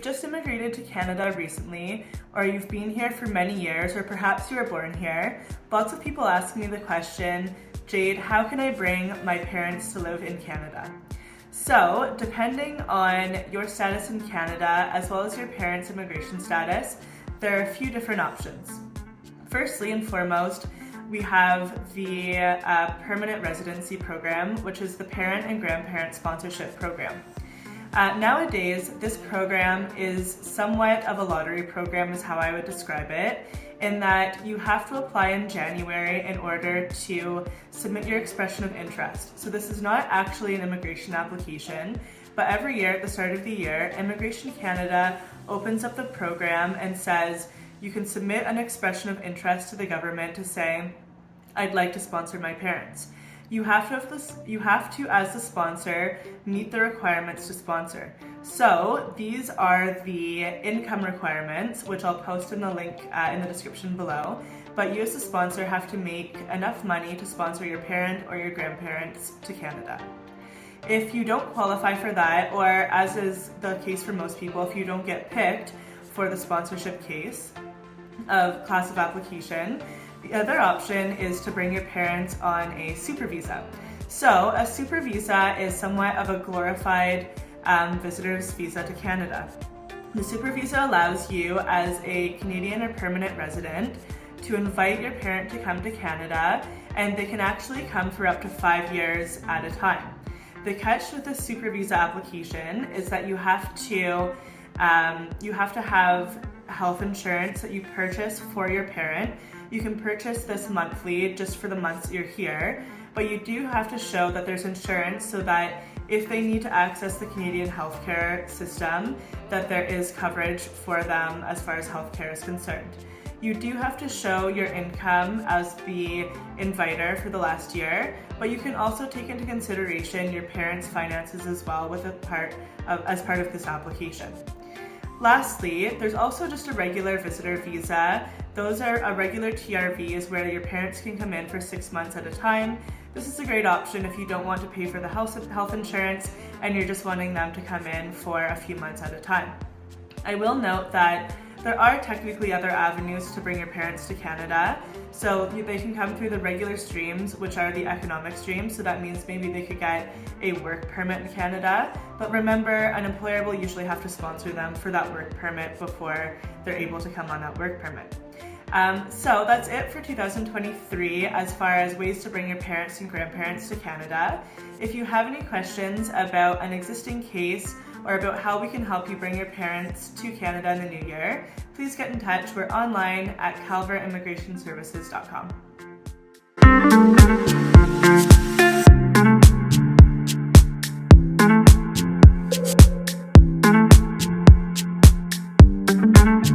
just immigrated to Canada recently, or you've been here for many years, or perhaps you were born here, lots of people ask me the question, Jade, how can I bring my parents to live in Canada? So, depending on your status in Canada, as well as your parents' immigration status, there are a few different options. Firstly and foremost, we have the Permanent Residency Program, which is the Parent and Grandparent Sponsorship Program. Nowadays, this program is somewhat of a lottery program is how I would describe it, in that you have to apply in January in order to submit your expression of interest. So this is not actually an immigration application, but every year at the start of the year, Immigration Canada opens up the program and says, you can submit an expression of interest to the government to say, I'd like to sponsor my parents. You have to, as the sponsor, meet the requirements to sponsor. So these are the income requirements, which I'll post in the link in the description below. But you as the sponsor have to make enough money to sponsor your parent or your grandparents to Canada. If you don't qualify for that, or as is the case for most people, if you don't get picked for the sponsorship case of class of application, the other option is to bring your parents on a super visa. So a super visa is somewhat of a glorified visitor's visa to Canada. The super visa allows you as a Canadian or permanent resident to invite your parent to come to Canada, and they can actually come for up to 5 years at a time. The catch with the super visa application is that you have to have health insurance that you purchase for your parent. You can purchase this monthly just for the months you're here, but you do have to show that there's insurance so that if they need to access the Canadian healthcare system, that there is coverage for them as far as healthcare is concerned. You do have to show your income as the inviter for the last year, but you can also take into consideration your parents' finances as well as part of this application. Lastly, there's also just a regular visitor visa. Those are a regular TRVs where your parents can come in for 6 months at a time. This is a great option if you don't want to pay for the health insurance and you're just wanting them to come in for a few months at a time. I will note that there are technically other avenues to bring your parents to Canada. So they can come through the regular streams, which are the economic streams. So that means maybe they could get a work permit in Canada. But remember, an employer will usually have to sponsor them for that work permit before they're able to come on that work permit. So that's it for 2023 as far as ways to bring your parents and grandparents to Canada. If you have any questions about an existing case or about how we can help you bring your parents to Canada in the new year, please get in touch. We're online at calverimmigrationservices.com.